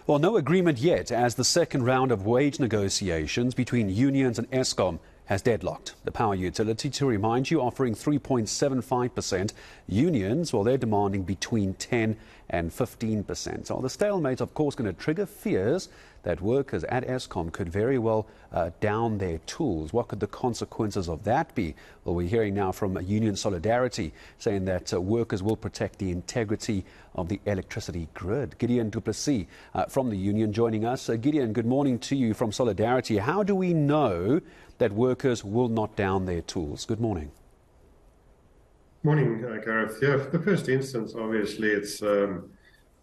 Well, no agreement yet, as the second round of wage negotiations between unions and Eskom has deadlocked. The power utility, to remind you, offering 3.75%. Unions, well, they're demanding between 10 and 15%. So the stalemate, of course, going to trigger fears that workers at Eskom could very well down their tools. What could the consequences of that be? Well, we're hearing now from Union Solidarity saying that workers will protect the integrity of the electricity grid. Gideon du Plessis from the union joining us. Gideon, good morning to you from Solidarity. How do we know that workers will not down their tools? Good morning. Morning, Gareth. Yeah, the first instance, obviously, it's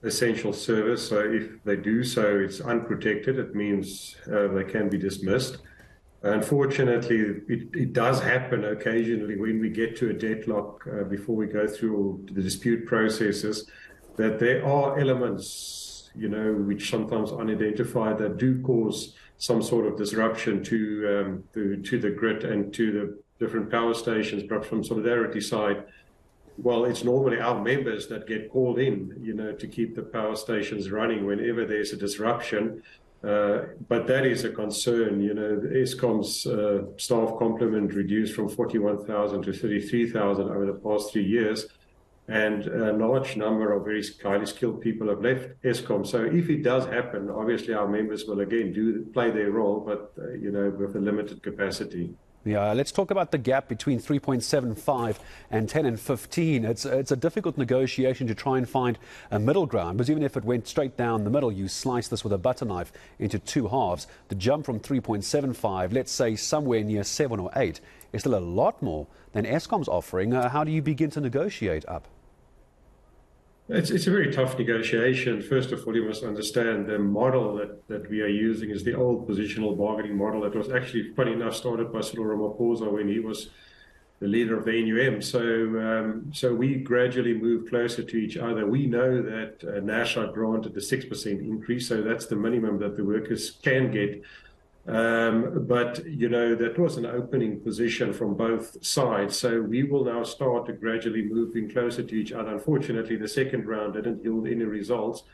essential service. So if they do so, it's unprotected. It means they can be dismissed. Unfortunately, it does happen occasionally when we get to a deadlock before we go through the dispute processes, that there are elements, which sometimes unidentified that do cause some sort of disruption to the grid and to the different power stations. But from Solidarity side, well, it's normally our members that get called in, to keep the power stations running whenever there's a disruption. But that is a concern. Eskom's staff complement reduced from 41,000 to 33,000 over the past 3 years. And a large number of very highly skilled people have left Eskom. So if it does happen, obviously our members will again play their role, but with a limited capacity. Yeah, let's talk about the gap between 3.75 and 10 and 15. It's a difficult negotiation to try and find a middle ground, because even if it went straight down the middle, you slice this with a butter knife into two halves. The jump from 3.75, let's say somewhere near 7 or 8, is still a lot more than Eskom's offering. How do you begin to negotiate up? It's a very tough negotiation. First of all, you must understand the model that we are using is the old positional bargaining model that was actually, funny enough, started by Cyril Ramaphosa when he was the leader of the NUM. So we gradually move closer to each other. We know that NASHA granted a 6% increase, so that's the minimum that the workers can get. But, that was an opening position from both sides. So we will now start to gradually move in closer to each other. Unfortunately, the second round didn't yield any results,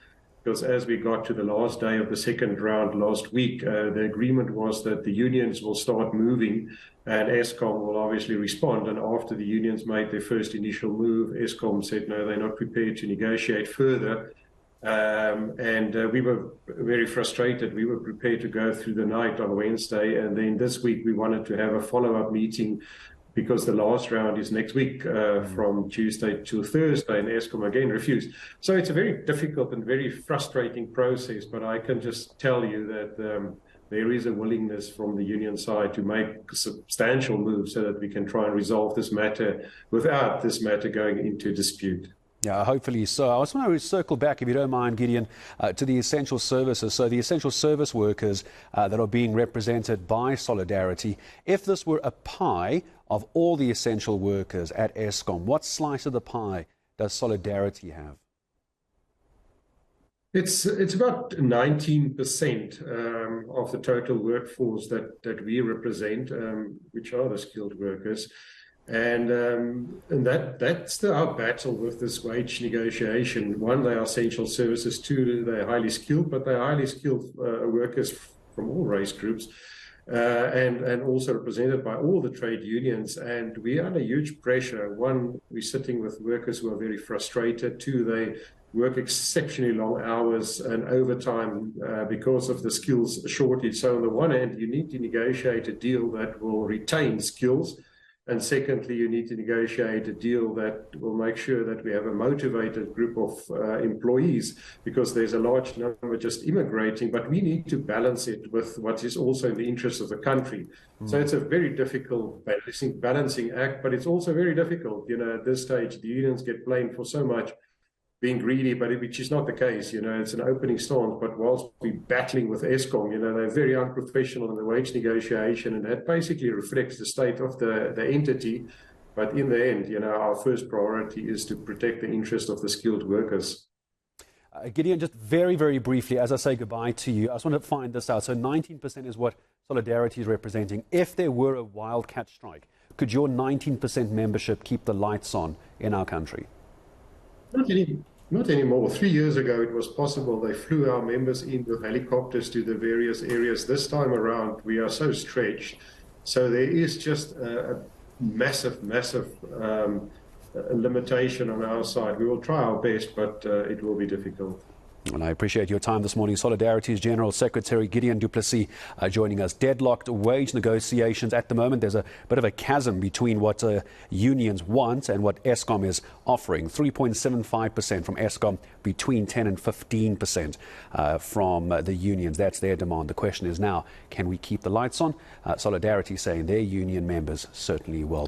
because as we got to the last day of the second round last week, the agreement was that the unions will start moving and Eskom will obviously respond. And after the unions made their first initial move, Eskom said, no, they're not prepared to negotiate further. And we were very frustrated. We were prepared to go through the night on Wednesday. And then this week, we wanted to have a follow-up meeting, because the last round is next week from Tuesday to Thursday, and Eskom again refused. So it's a very difficult and very frustrating process. But I can just tell you that there is a willingness from the union side to make substantial moves so that we can try and resolve this matter without this matter going into dispute. Yeah, hopefully so. I also want to circle back, if you don't mind, Gideon, to the essential services. So the essential service workers that are being represented by Solidarity, if this were a pie of all the essential workers at Eskom, what slice of the pie does Solidarity have? It's about 19% of the total workforce that we represent, which are the skilled workers. And that's our battle with this wage negotiation. One, they are essential services. Two, they're highly skilled, but they're highly skilled workers from all race groups, and also represented by all the trade unions. And we are under huge pressure. One, we're sitting with workers who are very frustrated. Two, they work exceptionally long hours and overtime because of the skills shortage. So on the one hand, you need to negotiate a deal that will retain skills. And secondly, you need to negotiate a deal that will make sure that we have a motivated group of employees, because there's a large number just immigrating, but we need to balance it with what is also in the interest of the country. So it's a very difficult balancing act, but it's also very difficult. At this stage, the unions get blamed for so much being greedy, but which is not the case. It's an opening stance. But whilst we're battling with Eskom, they're very unprofessional in the wage negotiation, and that basically reflects the state of the entity. But in the end, our first priority is to protect the interest of the skilled workers. Gideon, just very, very briefly, as I say goodbye to you, I just want to find this out. So 19% is what Solidarity is representing. If there were a wildcat strike, could your 19% membership keep the lights on in our country? Not anymore. 3 years ago, it was possible. They flew our members in with helicopters to the various areas. This time around, we are so stretched. So there is just a massive limitation on our side. We will try our best, but it will be difficult. And I appreciate your time this morning. Solidarity's General Secretary Gideon du Plessis joining us. Deadlocked wage negotiations at the moment. There's a bit of a chasm between what unions want and what Eskom is offering. 3.75% from Eskom, between 10 and 15% from the unions. That's their demand. The question is now, can we keep the lights on? Solidarity saying their union members certainly will.